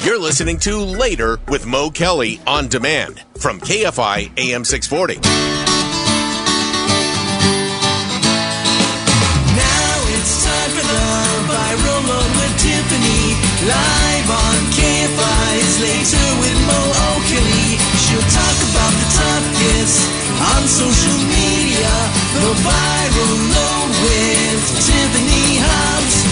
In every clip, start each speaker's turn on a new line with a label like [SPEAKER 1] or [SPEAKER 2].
[SPEAKER 1] You're listening to Later with Mo Kelly on demand from KFI AM 640.
[SPEAKER 2] Now it's time for the viral moment with Tiffany. Live on KFI's Later with Mo Kelly. She'll talk about the topics on social media. The viral moment with Tiffany Hobbs.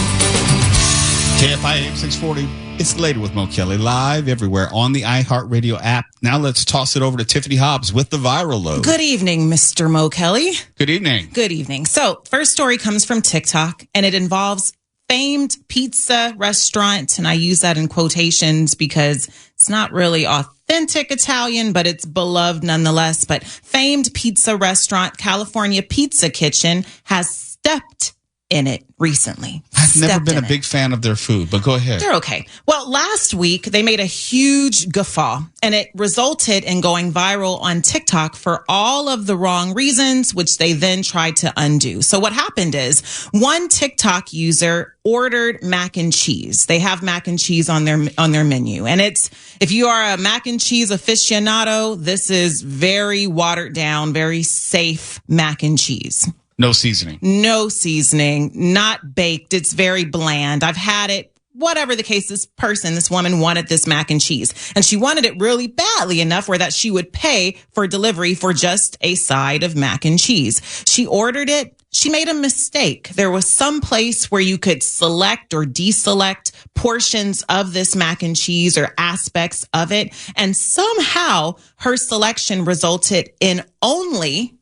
[SPEAKER 3] KFI AM 640. It's Later with Mo Kelly, live everywhere on the iHeartRadio app. Now let's toss it over to Tiffany Hobbs with the viral load.
[SPEAKER 4] Good evening, Mr. Mo Kelly.
[SPEAKER 3] Good evening.
[SPEAKER 4] Good evening. So, first story comes from TikTok, and it involves famed pizza restaurant, and I use that in quotations because it's not really authentic Italian, but it's beloved nonetheless. But famed pizza restaurant, California Pizza Kitchen, has stepped in it recently.
[SPEAKER 3] I've never been a big fan of their food, but go ahead.
[SPEAKER 4] They're okay. Well, last week they made a huge guffaw, and it resulted in going viral on TikTok for all of the wrong reasons, which they then tried to undo. So what happened is one TikTok user ordered mac and cheese. They have mac and cheese on their menu, and if you are a mac and cheese aficionado, this is very watered down, very safe mac and cheese.
[SPEAKER 3] No seasoning.
[SPEAKER 4] No seasoning, not baked. It's very bland. I've had it. Whatever the case, this woman wanted this mac and cheese, and she wanted it really badly enough where that she would pay for delivery for just a side of mac and cheese. She ordered it. She made a mistake. There was some place where you could select or deselect portions of this mac and cheese or aspects of it, and somehow her selection resulted in only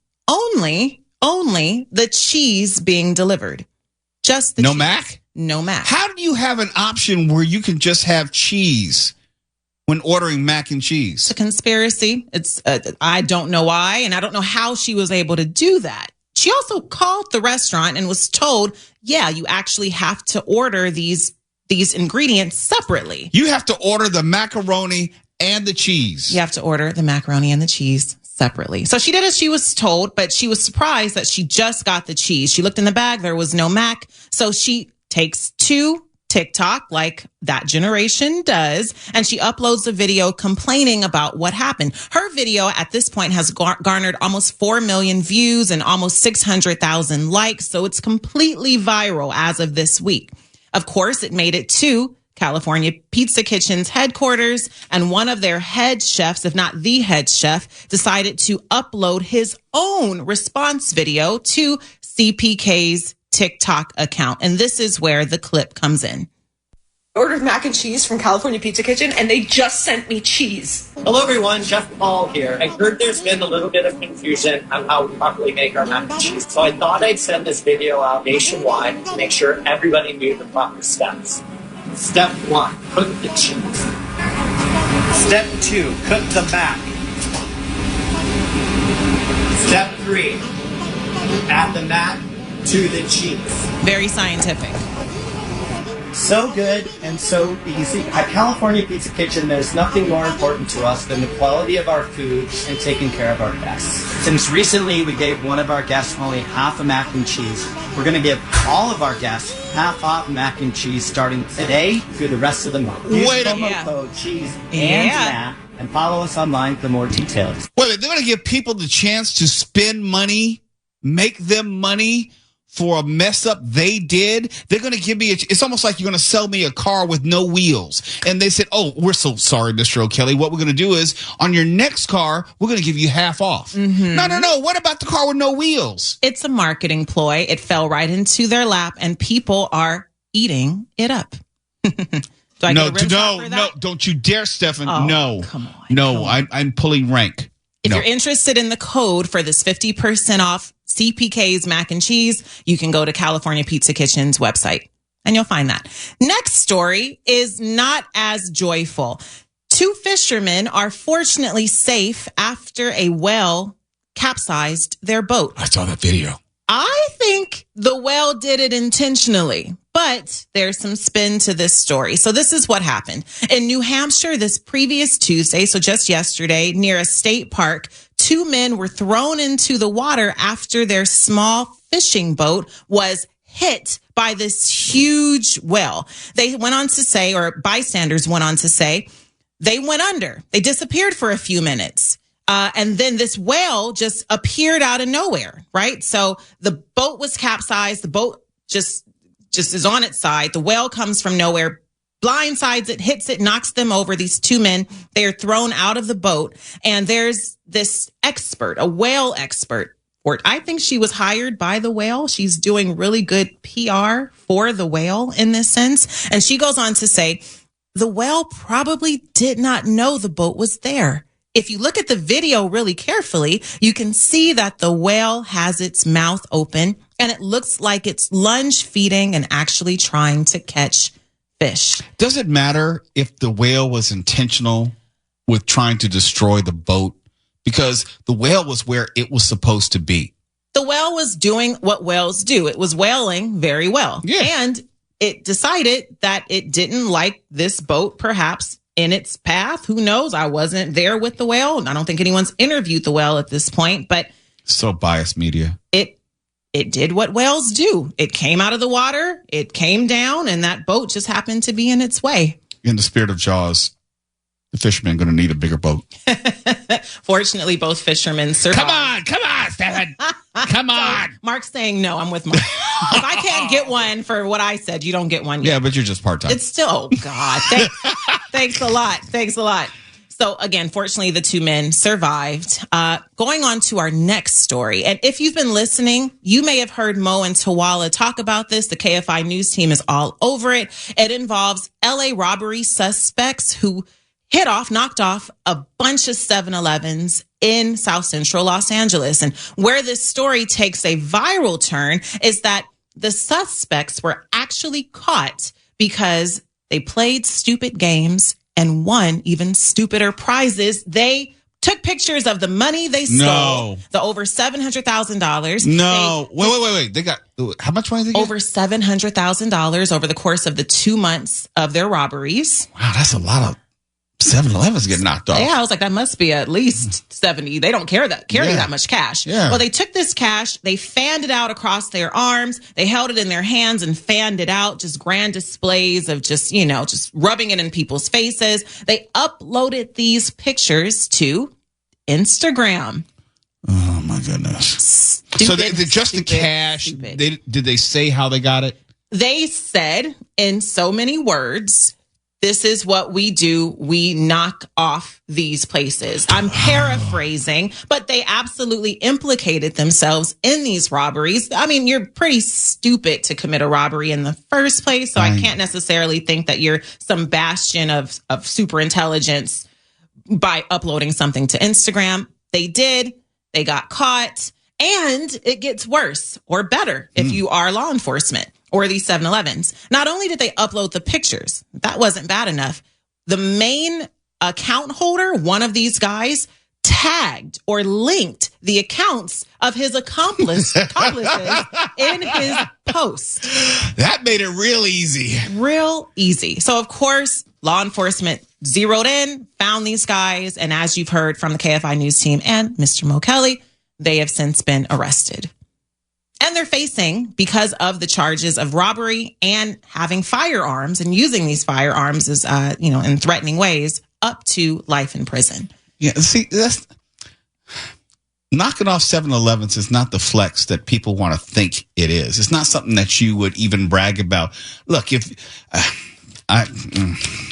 [SPEAKER 4] the cheese being delivered. Just the
[SPEAKER 3] no
[SPEAKER 4] cheese.
[SPEAKER 3] Mac?
[SPEAKER 4] No mac.
[SPEAKER 3] How do you have an option where you can just have cheese when ordering mac and cheese?
[SPEAKER 4] It's a conspiracy. I don't know why, and I don't know how she was able to do that. She also called the restaurant and was told, yeah, you actually have to order these ingredients separately.
[SPEAKER 3] You have to order the macaroni and the cheese.
[SPEAKER 4] You have to order the macaroni and the cheese separately. So she did as she was told, but she was surprised that she just got the cheese. She looked in the bag. There was no mac. So she takes to TikTok like that generation does, and she uploads a video complaining about what happened. Her video at this point has garnered almost 4 million views and almost 600,000 likes. So it's completely viral as of this week. Of course, it made it to California Pizza Kitchen's headquarters, and one of their head chefs, if not the head chef, decided to upload his own response video to CPK's TikTok account. And this is where the clip comes in.
[SPEAKER 5] Ordered mac and cheese from California Pizza Kitchen, and they just sent me cheese.
[SPEAKER 6] Hello everyone, Chef Paul here. I heard there's been a little bit of confusion on how we properly make our mac and cheese, so I thought I'd send this video out nationwide to make sure everybody knew the proper steps. Step 1, cook the cheese. Step 2, cook the mac. Step 3, add the mac to the cheese.
[SPEAKER 4] Very scientific.
[SPEAKER 6] So good and so easy. At California Pizza Kitchen, there's nothing more important to us than the quality of our food and taking care of our guests. Since recently we gave one of our guests only half a mac and cheese, we're going to give all of our guests half off mac and cheese starting today through the rest of the month. Use promo code cheese and mac and follow us online for more details.
[SPEAKER 3] Well, they're going to give people the chance to spend money, make them money for a mess up they did. They're going to give me it's almost like you're going to sell me a car with no wheels. And they said, oh, we're so sorry, Mr. O'Kelly. What we're going to do is on your next car, we're going to give you half off. Mm-hmm. No. What about the car with no wheels?
[SPEAKER 4] It's a marketing ploy. It fell right into their lap, and people are eating it up.
[SPEAKER 3] No, don't you dare, Stefan.
[SPEAKER 4] Oh,
[SPEAKER 3] no,
[SPEAKER 4] come on.
[SPEAKER 3] No, I'm pulling rank.
[SPEAKER 4] If you're interested in the code for this 50% off CPK's mac and cheese, you can go to California Pizza Kitchen's website and you'll find that. Next story is not as joyful. 2 fishermen are fortunately safe after a whale capsized their boat.
[SPEAKER 3] I saw that video.
[SPEAKER 4] I think the whale did it intentionally, but there's some spin to this story. So this is what happened. In New Hampshire this previous Tuesday, so just yesterday, near a state park, 2 men were thrown into the water after their small fishing boat was hit by this huge whale. They went on to say, or bystanders went on to say, they went under. They disappeared for a few minutes. And then this whale just appeared out of nowhere, right? So the boat was capsized. The boat just is on its side. The whale comes from nowhere, blindsides it, hits it, knocks them over. These two men, they are thrown out of the boat. And there's this expert, a whale expert. Or I think she was hired by the whale. She's doing really good PR for the whale in this sense. And she goes on to say, the whale probably did not know the boat was there. If you look at the video really carefully, you can see that the whale has its mouth open and it looks like it's lunge feeding and actually trying to catch fish.
[SPEAKER 3] Does it matter if the whale was intentional with trying to destroy the boat? Because the whale was where it was supposed to be.
[SPEAKER 4] The whale was doing what whales do. It was whaling very well.
[SPEAKER 3] Yeah.
[SPEAKER 4] And it decided that it didn't like this boat, perhaps in its path. Who knows? I wasn't there with the whale. I don't think anyone's interviewed the whale at this point, but
[SPEAKER 3] so biased media.
[SPEAKER 4] It did what whales do. It came out of the water, it came down, and that boat just happened to be in its way.
[SPEAKER 3] In the spirit of Jaws, the fishermen going to need a bigger boat.
[SPEAKER 4] Fortunately, both fishermen survived.
[SPEAKER 3] Come on, Stephen. Come on.
[SPEAKER 4] So Mark's saying, no, I'm with Mark. If I can't get one for what I said, you don't get one yet.
[SPEAKER 3] Yeah, but you're just part-time.
[SPEAKER 4] It's still, oh, God. Thanks a lot. Thanks a lot. So again, fortunately, the two men survived. Going on to our next story. And if you've been listening, you may have heard Mo and Tawala talk about this. The KFI news team is all over it. It involves LA robbery suspects who knocked off a bunch of 7-Elevens in South Central Los Angeles. And where this story takes a viral turn is that the suspects were actually caught because they played stupid games and won even stupider prizes. They took pictures of the money they stole, the over $700,000.
[SPEAKER 3] No, wait. They got, how much money did they get?
[SPEAKER 4] Over $700,000 over the course of the 2 months of their robberies.
[SPEAKER 3] Wow, that's a lot of 7-Elevens get knocked off.
[SPEAKER 4] Yeah, I was like, that must be at least 70. They don't carry that much cash.
[SPEAKER 3] Yeah.
[SPEAKER 4] Well, they took this cash, they fanned it out across their arms, they held it in their hands and fanned it out, just grand displays of just rubbing it in people's faces. They uploaded these pictures to Instagram.
[SPEAKER 3] Oh my goodness. So they just the cash. Did they say how they got it?
[SPEAKER 4] They said in so many words, this is what we do. We knock off these places. I'm paraphrasing, but they absolutely implicated themselves in these robberies. I mean, you're pretty stupid to commit a robbery in the first place. So I can't necessarily think that you're some bastion of super intelligence by uploading something to Instagram. They did. They got caught. And it gets worse or better if you are law enforcement or these 7-Elevens. Not only did they upload the pictures, that wasn't bad enough. The main account holder, one of these guys, tagged or linked the accounts of his accomplices in his post.
[SPEAKER 3] That made it real easy.
[SPEAKER 4] Real easy. So, of course, law enforcement zeroed in, found these guys, and as you've heard from the KFI news team and Mr. Mo Kelly, they have since been arrested. And they're facing, because of the charges of robbery and having firearms and using these firearms as, in threatening ways, up to life in prison.
[SPEAKER 3] Yeah, see, that's knocking off 7-Elevens is not the flex that people want to think it is. It's not something that you would even brag about. Look,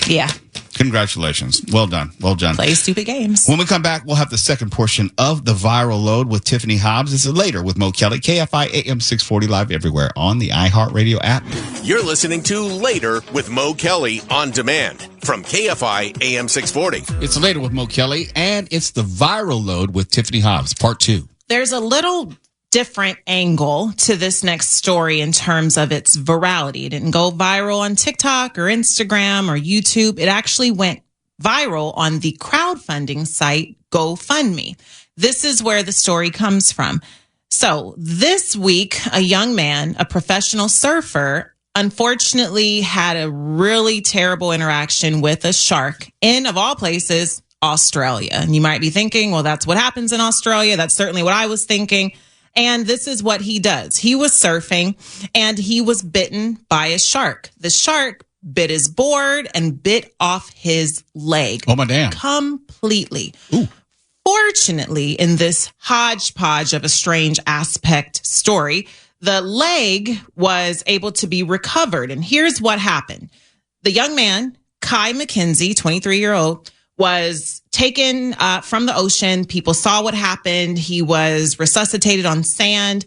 [SPEAKER 4] Yeah.
[SPEAKER 3] Congratulations. Well done. Well done.
[SPEAKER 4] Play stupid games.
[SPEAKER 3] When we come back, we'll have the second portion of the viral load with Tiffany Hobbs. This is later with Mo Kelly, KFI AM 640 live everywhere on the iHeartRadio app.
[SPEAKER 1] You're listening to Later with Mo Kelly on demand from KFI AM 640.
[SPEAKER 3] It's later with Mo Kelly, and it's the viral load with Tiffany Hobbs, part 2.
[SPEAKER 4] There's a little different angle to this next story in terms of its virality. It didn't go viral on TikTok or Instagram or YouTube. It actually went viral on the crowdfunding site GoFundMe. This is where the story comes from. So this week, a young man, a professional surfer, unfortunately had a really terrible interaction with a shark in, of all places, Australia. And you might be thinking, well, that's what happens in Australia. That's certainly what I was thinking. And this is what he does. He was surfing and he was bitten by a shark. The shark bit his board and bit off his leg.
[SPEAKER 3] Oh, my damn.
[SPEAKER 4] Completely.
[SPEAKER 3] Ooh.
[SPEAKER 4] Fortunately, in this hodgepodge of a strange aspect story, the leg was able to be recovered. And here's what happened. The young man, Kai McKenzie, 23-year-old, was taken from the ocean. People saw what happened. He was resuscitated on sand.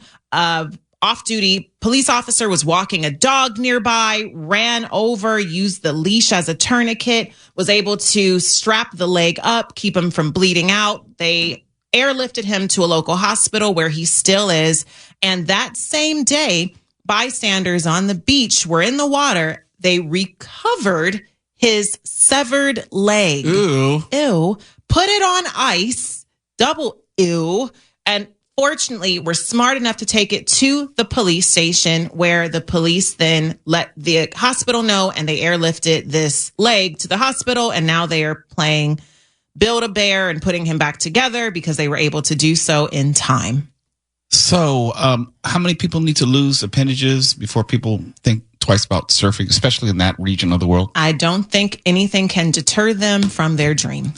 [SPEAKER 4] Off-duty police officer was walking a dog nearby, ran over, used the leash as a tourniquet, was able to strap the leg up, keep him from bleeding out. They airlifted him to a local hospital where he still is. And that same day, bystanders on the beach were in the water. They recovered his severed leg.
[SPEAKER 3] Ew.
[SPEAKER 4] Ew. Put it on ice. Double ew. And fortunately, we're smart enough to take it to the police station where the police then let the hospital know and they airlifted this leg to the hospital. And now they are playing Build-A-Bear and putting him back together because they were able to do so in time.
[SPEAKER 3] So how many people need to lose appendages before people think twice about surfing, especially in that region of the world?
[SPEAKER 4] I don't think anything can deter them from their dream.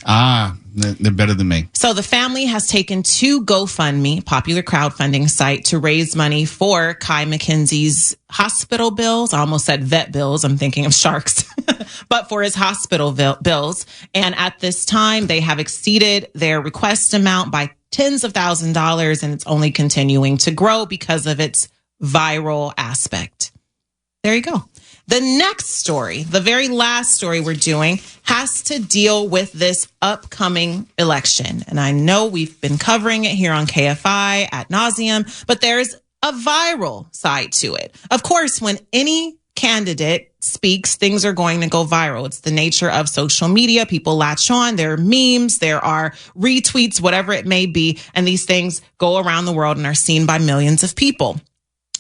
[SPEAKER 3] They're better than me.
[SPEAKER 4] So the family has taken to GoFundMe, popular crowdfunding site, to raise money for Kai McKenzie's hospital bills. I almost said vet bills. I'm thinking of sharks, but for his hospital bills. And at this time, they have exceeded their request amount by tens of thousands of dollars, and it's only continuing to grow because of its viral aspect. There you go. The next story, the very last story we're doing, has to deal with this upcoming election. And I know we've been covering it here on KFI ad nauseum, but there's a viral side to it. Of course, when any candidate speaks, things are going to go viral. It's the nature of social media. People latch on. There are memes, there are retweets, whatever it may be. And these things go around the world and are seen by millions of people.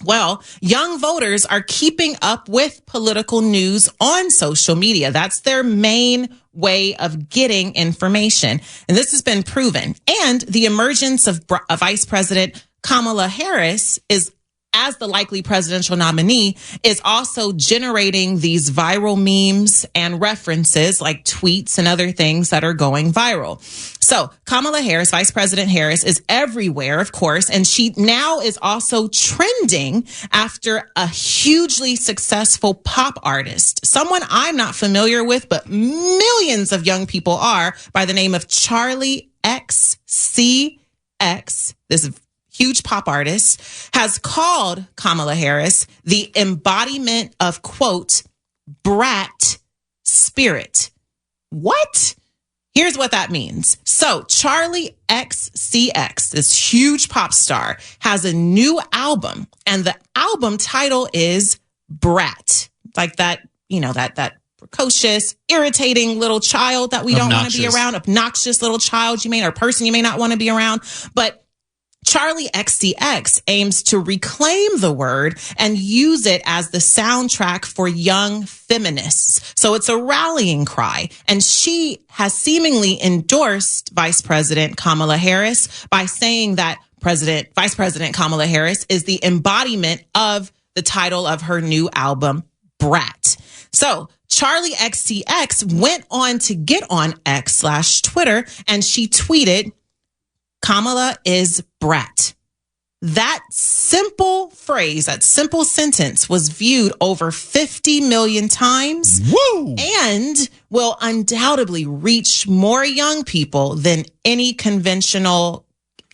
[SPEAKER 4] Well, young voters are keeping up with political news on social media. That's their main way of getting information. And this has been proven. And the emergence of Vice President Kamala Harris is as the likely presidential nominee is also generating these viral memes and references like tweets and other things that are going viral. So Kamala Harris, Vice President Harris, is everywhere, of course, and she now is also trending after a hugely successful pop artist, someone I'm not familiar with, but millions of young people are, by the name of Charlie XCX. This huge pop artist has called Kamala Harris the embodiment of, quote, brat spirit. What? Here's what that means. So Charlie XCX, this huge pop star, has a new album, and the album title is Brat. Like that, you know, that precocious, irritating little child that we don't want to be around, obnoxious little child or person you may not want to be around. But Charlie XCX aims to reclaim the word and use it as the soundtrack for young feminists. So it's a rallying cry. And she has seemingly endorsed Vice President Kamala Harris by saying that Vice President Kamala Harris is the embodiment of the title of her new album, Brat. So Charlie XCX went on to get on X/Twitter, and she tweeted, Kamala is brat. That simple phrase, that simple sentence was viewed over 50 million times.
[SPEAKER 3] Woo!
[SPEAKER 4] And will undoubtedly reach more young people than any conventional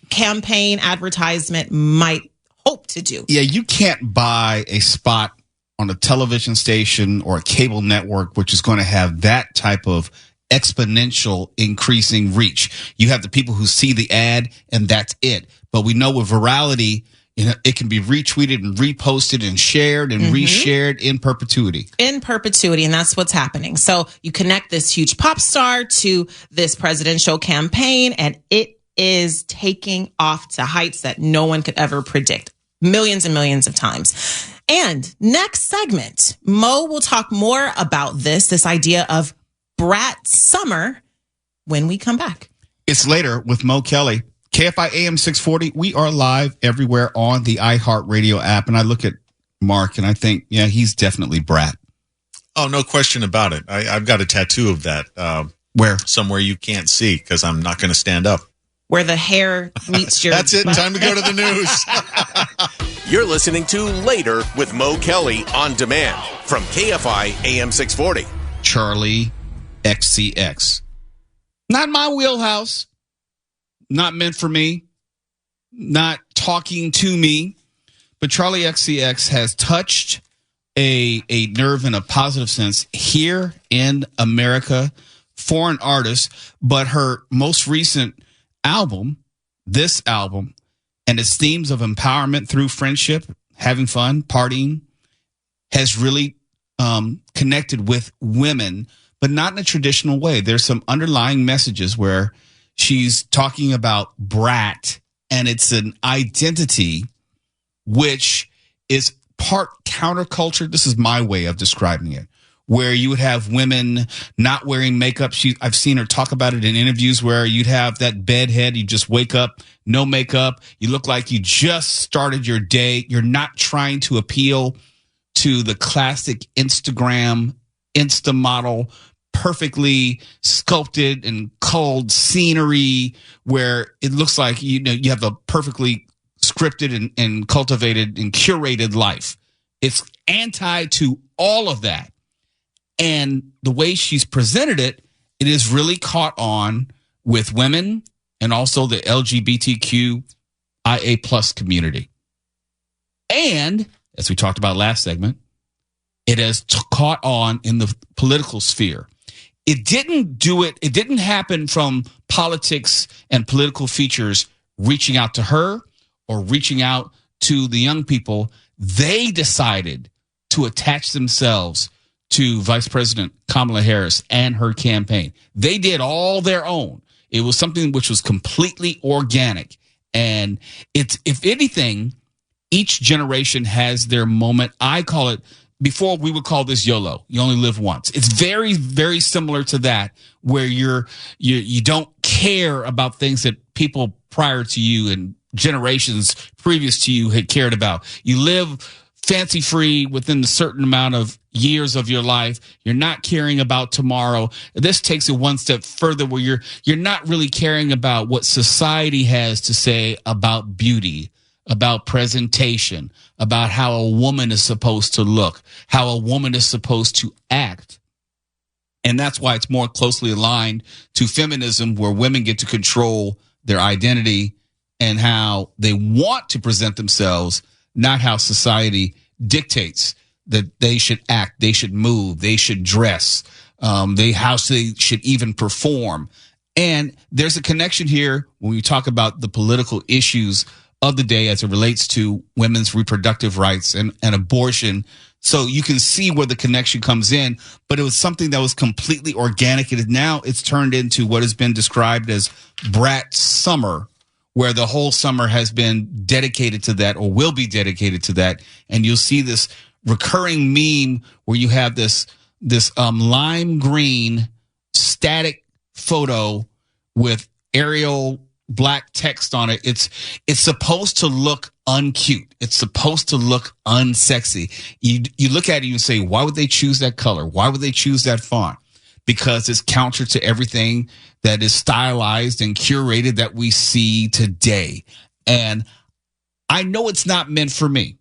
[SPEAKER 4] campaign advertisement might hope to do.
[SPEAKER 3] Yeah, you can't buy a spot on a television station or a cable network which is going to have that type of exponential increasing reach. You have the people who see the ad and that's it. But we know with virality, it can be retweeted and reposted and shared and reshared in perpetuity. In perpetuity.
[SPEAKER 4] And that's what's happening. So you connect this huge pop star to this presidential campaign, and it is taking off to heights that no one could ever predict. Millions and millions of times. And next segment, Mo will talk more about this idea of Brat Summer when we come back.
[SPEAKER 3] It's later with Mo Kelly KFI AM 640. We are live everywhere on the iHeartRadio app. And I look at Mark and I think, yeah, he's definitely Brat.
[SPEAKER 7] Oh, no question about it. I've got a tattoo of that.
[SPEAKER 3] Where?
[SPEAKER 7] Somewhere you can't see because I'm not going to stand up.
[SPEAKER 4] Where the hair meets your...
[SPEAKER 7] That's it. Time to go to the news.
[SPEAKER 1] You're listening to Later with Mo Kelly on demand from KFI AM 640.
[SPEAKER 3] Charlie XCX. Not my wheelhouse. Not meant for me. Not talking to me. But Charlie XCX has touched a nerve in a positive sense here in America. Foreign artist. But her most recent album, this album, and its themes of empowerment through friendship, having fun, partying, has really connected with women, but not in a traditional way. There's some underlying messages where she's talking about Brat, and it's an identity which is part counterculture. This is my way of describing it, where you would have women not wearing makeup. I've seen her talk about it in interviews where you'd have that bedhead. You just wake up, no makeup. You look like you just started your day. You're not trying to appeal to the classic Instagram, Insta model, perfectly sculpted and culled scenery where it looks like, you have a perfectly scripted and cultivated and curated life. It's anti to all of that. And the way she's presented it, it is really caught on with women and also the LGBTQIA plus community. And as we talked about last segment, it has caught on in the political sphere. It didn't happen from politics and political features reaching out to her or reaching out to the young people. They decided to attach themselves to Vice President Kamala Harris and her campaign. They did all their own. It was something which was completely organic. And it's, if anything, each generation has their moment. I call it, before we would call this YOLO. You only live once. It's very, very similar to that, where you don't care about things that people prior to you and generations previous to you had cared about. You live fancy free within a certain amount of years of your life. You're not caring about tomorrow. This takes it one step further, where you're not really caring about what society has to say about beauty, about presentation, about how a woman is supposed to look, how a woman is supposed to act. And that's why it's more closely aligned to feminism, where women get to control their identity and how they want to present themselves, not how society dictates that they should act, they should move, they should dress, how they should even perform. And there's a connection here when we talk about the political issues of the day as it relates to women's reproductive rights and abortion. So you can see where the connection comes in, but it was something that was completely organic. It's turned into what has been described as Brat Summer, where the whole summer has been dedicated to that, or will be dedicated to that. And you'll see this recurring meme where you have this lime green static photo with Arial black text on it. It's supposed to look uncute. It's supposed to look unsexy. You look at it and you say, why would they choose that color? Why would they choose that font? Because it's counter to everything that is stylized and curated that we see today. And I know it's not meant for me.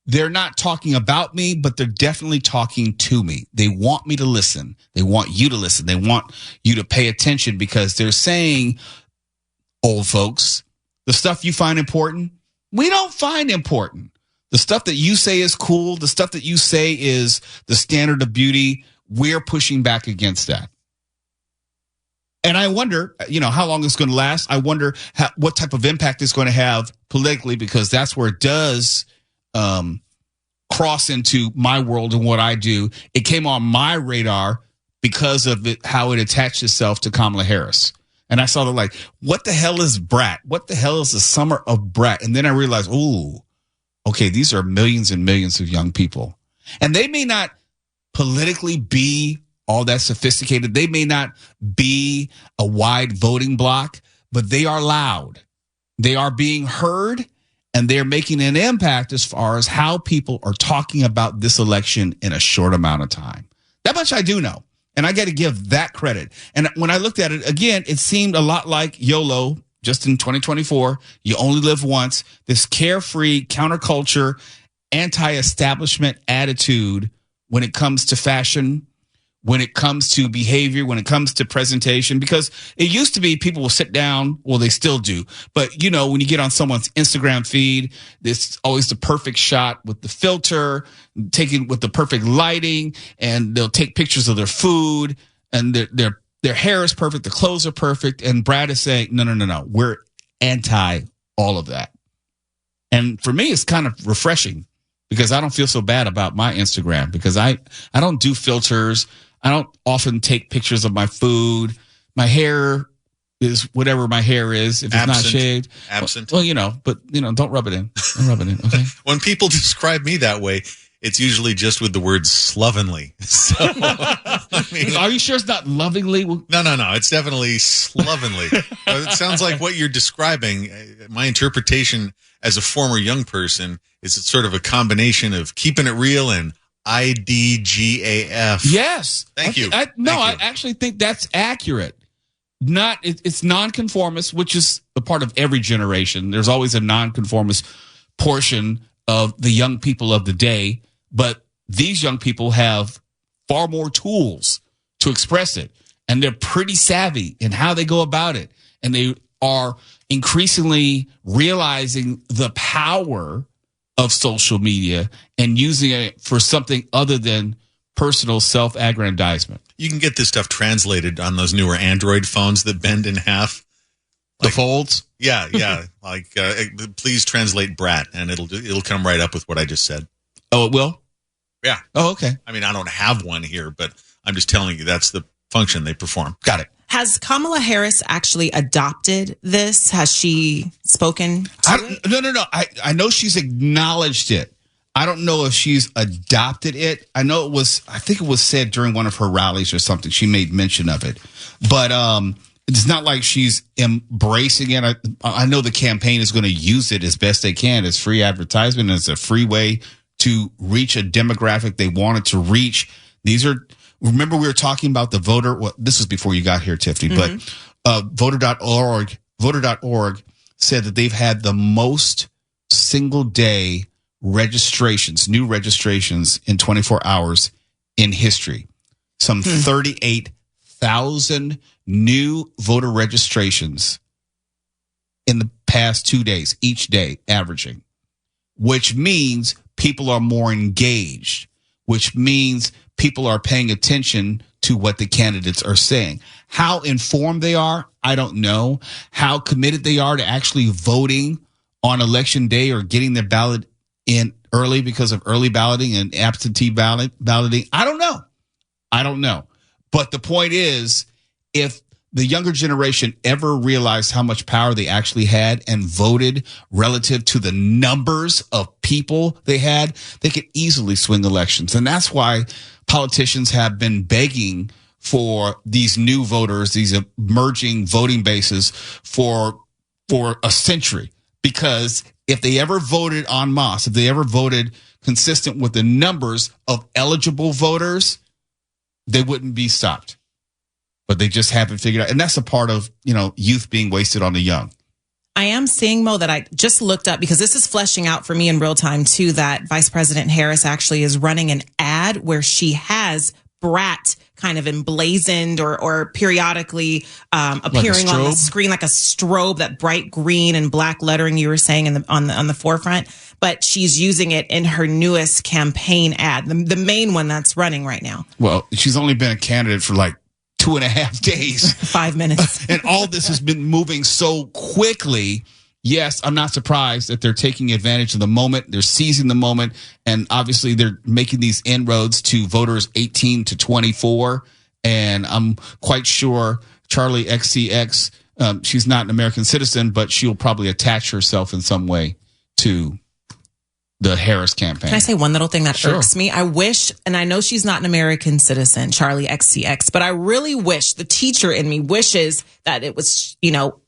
[SPEAKER 3] They're not talking about me, but they're definitely talking to me. They want me to listen. They want you to listen. They want you to pay attention, because they're saying, old folks, the stuff you find important, we don't find important. The stuff that you say is cool, the stuff that you say is the standard of beauty, we're pushing back against that. And I wonder, how long it's going to last. I wonder what type of impact it's going to have politically, because that's where it does cross into my world and what I do. It came on my radar because of how it attached itself to Kamala Harris. And I saw the like, what the hell is Brat? What the hell is the summer of Brat? And then I realized, ooh, okay, these are millions and millions of young people. And they may not politically be all that sophisticated. They may not be a wide voting block, but they are loud. They are being heard, and they're making an impact as far as how people are talking about this election in a short amount of time. That much I do know, and I got to give that credit. And when I looked at it, again, it seemed a lot like YOLO, just in 2024. You only live once. This carefree, counterculture, anti-establishment attitude when it comes to fashion, when it comes to behavior, when it comes to presentation, because it used to be people will sit down, well, they still do. But, you know, when you get on someone's Instagram feed, it's always the perfect shot with the filter, taken with the perfect lighting, and they'll take pictures of their food, and their hair is perfect, the clothes are perfect, and Brad is saying, no, we're anti all of that. And for me, it's kind of refreshing because I don't feel so bad about my Instagram because I don't do filters. I don't often take pictures of my food. My hair is whatever my hair is. If it's not shaved.
[SPEAKER 7] Absent.
[SPEAKER 3] Well, don't rub it in. Don't rub it in, okay?
[SPEAKER 7] When people describe me that way, it's usually just with the word slovenly. So,
[SPEAKER 3] are you sure it's not lovingly?
[SPEAKER 7] No. It's definitely slovenly. It sounds like what you're describing. My interpretation as a former young person is it's sort of a combination of keeping it real and IDGAF.
[SPEAKER 3] Yes.
[SPEAKER 7] Thank you.
[SPEAKER 3] I actually think that's accurate. It's nonconformist, which is a part of every generation. There's always a nonconformist portion of the young people of the day, but these young people have far more tools to express it, and they're pretty savvy in how they go about it, and they are increasingly realizing the power of social media and using it for something other than personal self-aggrandizement.
[SPEAKER 7] You can get this stuff translated on those newer Android phones that bend in half.
[SPEAKER 3] The folds?
[SPEAKER 7] Yeah. Like, please translate Brat, and it'll come right up with what I just said.
[SPEAKER 3] Oh, it will?
[SPEAKER 7] Yeah.
[SPEAKER 3] Oh, okay.
[SPEAKER 7] I mean, I don't have one here, but I'm just telling you that's the function they perform.
[SPEAKER 3] Got it.
[SPEAKER 4] Has Kamala Harris actually adopted this? Has she spoken to it?
[SPEAKER 3] No. I know she's acknowledged it. I don't know if she's adopted it. I think it was said during one of her rallies or something. She made mention of it. But it's not like she's embracing it. I know the campaign is going to use it as best they can as free advertisement. It's a free way to reach a demographic they wanted to reach. Remember we were talking about the voter. Well, this was before you got here, Tiffany, but voter.org said that they've had the most single day new registrations in 24 hours in history. Some 38,000 new voter registrations in the past 2 days, each day averaging, which means people are more engaged, which means people are paying attention to what the candidates are saying. How informed they are, I don't know. How committed they are to actually voting on election day or getting their ballot in early because of early balloting and absentee balloting, I don't know. But the point is, if the younger generation ever realized how much power they actually had and voted relative to the numbers of people they had, they could easily swing elections. And that's why politicians have been begging for these new voters, these emerging voting bases for a century. Because if they ever voted en masse, if they ever voted consistent with the numbers of eligible voters, they wouldn't be stopped. But they just haven't figured out. And that's a part of, youth being wasted on the young.
[SPEAKER 4] I am seeing, Mo, that I just looked up because this is fleshing out for me in real time, too, that Vice President Harris actually is running an ad where she has Brat kind of emblazoned or periodically appearing
[SPEAKER 3] like
[SPEAKER 4] on the screen like a strobe, that bright green and black lettering you were saying on the forefront. But she's using it in her newest campaign ad, the main one that's running right now.
[SPEAKER 3] Well, she's only been a candidate for like 2.5 days.
[SPEAKER 4] 5 minutes.
[SPEAKER 3] And all this has been moving so quickly. Yes, I'm not surprised that they're taking advantage of the moment. They're seizing the moment. And obviously they're making these inroads to voters 18 to 24. And I'm quite sure Charlie XCX, she's not an American citizen, but she'll probably attach herself in some way to the Harris campaign.
[SPEAKER 4] Can I say one little thing that
[SPEAKER 3] Sure.
[SPEAKER 4] irks me? I wish, and I know she's not an American citizen, Charlie XCX, but I really wish, the teacher in me wishes that it was,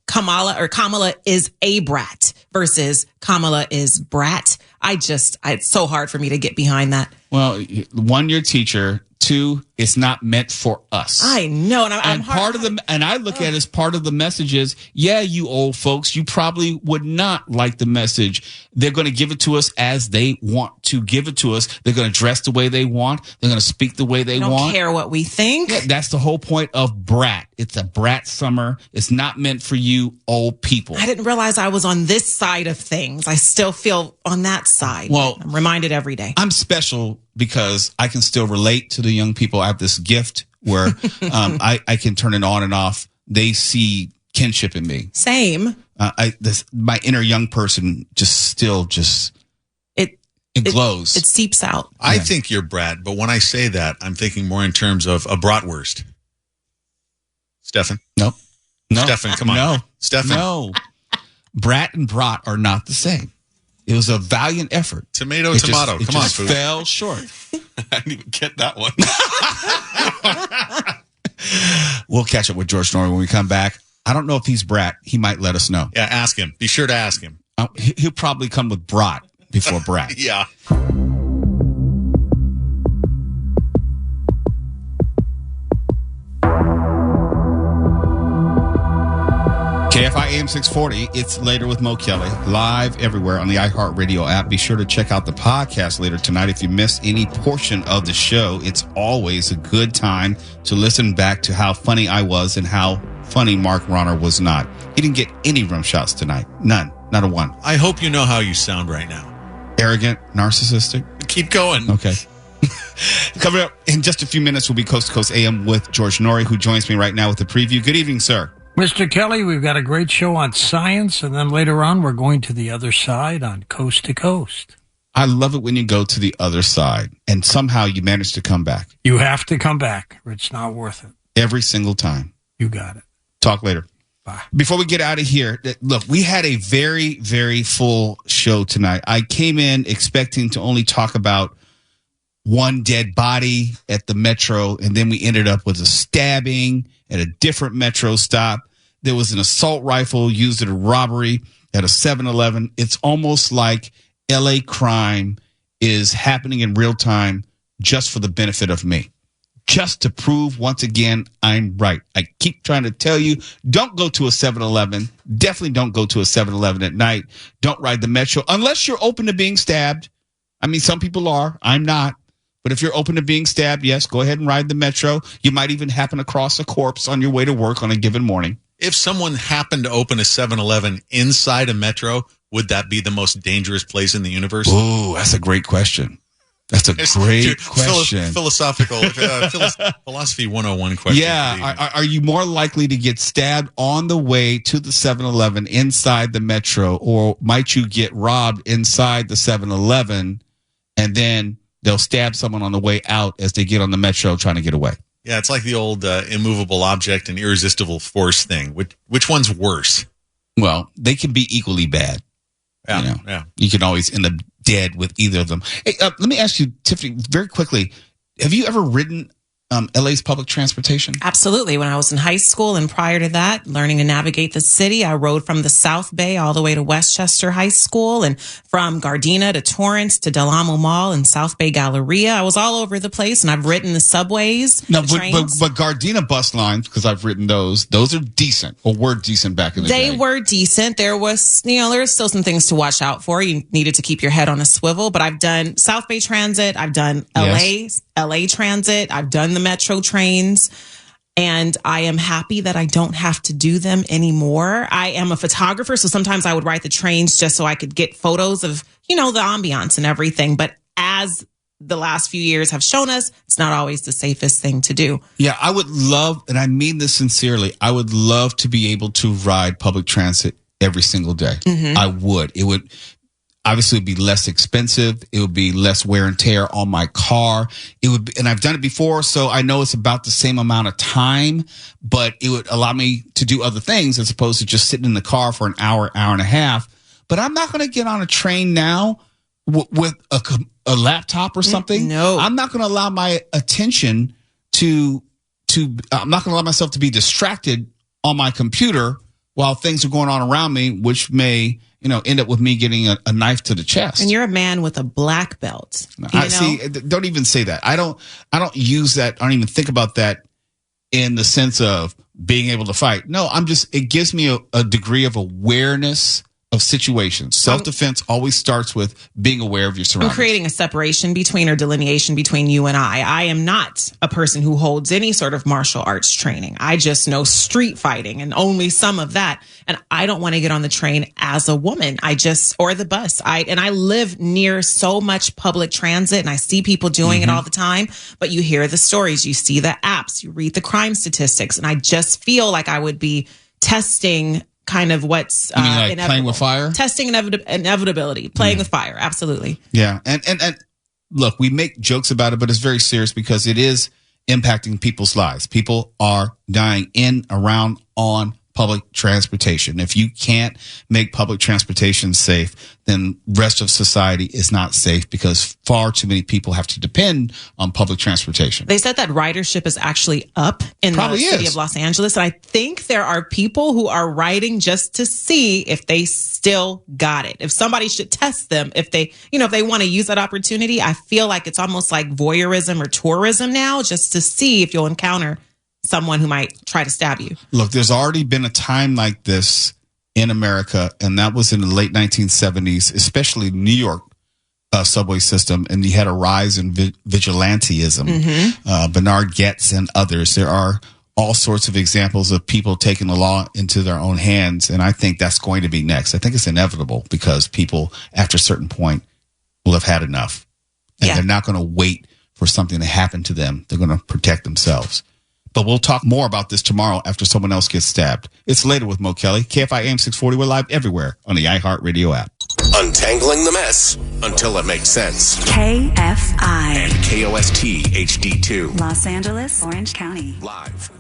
[SPEAKER 4] Kamala is a brat versus Kamala is Brat. It's so hard for me to get behind that.
[SPEAKER 3] Well, one, your teacher. Two, it's not meant for us.
[SPEAKER 4] I know, and I'm
[SPEAKER 3] part of the, and I look at it as part of the message is, yeah, you old folks, you probably would not like the message. They're going to give it to us as they want to give it to us. They're going to dress the way they want. They're going to speak the way they
[SPEAKER 4] don't
[SPEAKER 3] want.
[SPEAKER 4] Care what we think.
[SPEAKER 3] Yeah, that's the whole point of Brat. It's a brat summer. It's not meant for you old people.
[SPEAKER 4] I didn't realize I was on this side of things. I still feel on that side.
[SPEAKER 3] Well,
[SPEAKER 4] I'm reminded every day.
[SPEAKER 3] I'm special because I can still relate to the young people. I have this gift where I can turn it on and off. They see kinship in me.
[SPEAKER 4] Same.
[SPEAKER 3] My inner young person it glows.
[SPEAKER 4] It seeps out.
[SPEAKER 7] I think you're Brat, but when I say that, I'm thinking more in terms of a bratwurst. Stefan?
[SPEAKER 3] Nope. No.
[SPEAKER 7] Stefan, come on.
[SPEAKER 3] No.
[SPEAKER 7] Stefan?
[SPEAKER 3] No. Brat and brat are not the same. It was a valiant effort.
[SPEAKER 7] Tomato.
[SPEAKER 3] It
[SPEAKER 7] Come on,
[SPEAKER 3] just
[SPEAKER 7] food.
[SPEAKER 3] fell short.
[SPEAKER 7] I didn't even get that one.
[SPEAKER 3] We'll catch up with George Norrie when we come back. I don't know if he's Brat. He might let us know.
[SPEAKER 7] Yeah, ask him. Be sure to ask him.
[SPEAKER 3] He'll probably come with brat before Brat.
[SPEAKER 7] Yeah.
[SPEAKER 3] KFI AM 640, it's Later with Mo Kelly, live everywhere on the iHeartRadio app. Be sure to check out the podcast later tonight. If you missed any portion of the show, it's always a good time to listen back to how funny I was and how funny Mark Ronner was not. He didn't get any rim shots tonight. None. Not a one.
[SPEAKER 7] I hope you know how you sound right now.
[SPEAKER 3] Arrogant, narcissistic.
[SPEAKER 7] Keep going.
[SPEAKER 3] Okay. Coming up in just a few minutes will be Coast to Coast AM with George Norrie, who joins me right now with the preview. Good evening, sir.
[SPEAKER 8] Mr. Kelly, we've got a great show on science, and then later on we're going to the other side on Coast to Coast.
[SPEAKER 3] I love it when you go to the other side, and somehow you manage to come back.
[SPEAKER 8] You have to come back, or it's not worth it.
[SPEAKER 3] Every single time.
[SPEAKER 8] You got it.
[SPEAKER 3] Talk later.
[SPEAKER 8] Bye.
[SPEAKER 3] Before we get out of here, look, we had a very, very full show tonight. I came in expecting to only talk about one dead body at the Metro, and then we ended up with a stabbing at a different Metro stop. There was an assault rifle used at a robbery at a 7-Eleven. It's almost like LA crime is happening in real time just for the benefit of me. Just to prove once again I'm right. I keep trying to tell you, don't go to a 7-Eleven. Definitely don't go to a 7-Eleven at night. Don't ride the Metro unless you're open to being stabbed. I mean, some people are. I'm not. But if you're open to being stabbed, yes, go ahead and ride the Metro. You might even happen across a corpse on your way to work on a given morning.
[SPEAKER 7] If someone happened to open a 7-Eleven inside a Metro, would that be the most dangerous place in the universe?
[SPEAKER 3] Ooh, that's a great question. That's a great question.
[SPEAKER 7] Philosophical, philosophy 101 question.
[SPEAKER 3] Yeah. Are you more likely to get stabbed on the way to the 7-Eleven inside the Metro, or might you get robbed inside the 7-Eleven and then they'll stab someone on the way out as they get on the Metro trying to get away?
[SPEAKER 7] Yeah, it's like the old immovable object and irresistible force thing. Which one's worse?
[SPEAKER 3] Well, they can be equally bad.
[SPEAKER 7] Yeah,
[SPEAKER 3] yeah. You can always end up dead with either of them. Hey, let me ask you, Tiffany, very quickly, have you ever ridden LA's public transportation?
[SPEAKER 4] Absolutely. When I was in high school and prior to that, learning to navigate the city, I rode from the South Bay all the way to Westchester High School, and from Gardena to Torrance to Del Amo Mall and South Bay Galleria. I was all over the place, and I've ridden the subways,
[SPEAKER 3] no,
[SPEAKER 4] the
[SPEAKER 3] but
[SPEAKER 4] trains.
[SPEAKER 3] But Gardena bus lines, because I've ridden those are decent, or were decent back in the day.
[SPEAKER 4] They were decent. There was, there's still some things to watch out for. You needed to keep your head on a swivel, but I've done South Bay Transit. I've done LA Transit. I've done the Metro trains, and I am happy that I don't have to do them anymore. I am a photographer, so sometimes I would ride the trains just so I could get photos of, the ambiance and everything. But as the last few years have shown us, it's not always the safest thing to do.
[SPEAKER 3] Yeah, I would love, and I mean this sincerely, I would love to be able to ride public transit every single day. Mm-hmm. I would. It would obviously be less expensive. It would be less wear and tear on my car. It would be, and I've done it before, so I know it's about the same amount of time, but it would allow me to do other things as opposed to just sitting in the car for an hour, hour and a half. But I'm not going to get on a train now with a laptop or something.
[SPEAKER 4] No.
[SPEAKER 3] I'm not going to allow my attention I'm not going to allow myself to be distracted on my computer while things are going on around me, which may, end up with me getting a knife to the chest.
[SPEAKER 4] And you're a man with a black belt.
[SPEAKER 3] See, don't even say that. I don't use that. I don't even think about that in the sense of being able to fight. No, it gives me a degree of awareness of situations. Self-defense always starts with being aware of your surroundings.
[SPEAKER 4] I'm creating a separation between or delineation between you and I. I am not a person who holds any sort of martial arts training. I just know street fighting and only some of that. And I don't want to get on the train as a woman. Or the bus. I live near so much public transit and I see people doing it all the time, but you hear the stories, you see the apps, you read the crime statistics. And I just feel like I would be testing kind of what's
[SPEAKER 3] playing with fire,
[SPEAKER 4] testing inevitability, playing with fire. Absolutely.
[SPEAKER 3] Yeah. And look, we make jokes about it, but it's very serious because it is impacting people's lives. People are dying in, around, on public transportation. If you can't make public transportation safe, then rest of society is not safe because far too many people have to depend on public transportation.
[SPEAKER 4] They said that ridership is actually up in the city of Los Angeles. And I think there are people who are riding just to see if they still got it. If somebody should test them, if they want to use that opportunity. I feel like it's almost like voyeurism or tourism now, just to see if you'll encounter someone who might try to stab you.
[SPEAKER 3] Look, there's already been a time like this in America, and that was in the late 1970s, especially New York subway system, and you had a rise in vigilantism. Bernard Goetz and others. There are all sorts of examples of people taking the law into their own hands, and I think that's going to be next. I think it's inevitable because people, after a certain point, will have had enough, and they're not going to wait for something to happen to them. They're going to protect themselves. But we'll talk more about this tomorrow after someone else gets stabbed. It's Later with Mo Kelly. KFI AM 640. We're live everywhere on the iHeartRadio app.
[SPEAKER 1] Untangling the mess until it makes sense.
[SPEAKER 9] KFI.
[SPEAKER 1] And KOST HD2.
[SPEAKER 9] Los Angeles, Orange County.
[SPEAKER 1] Live.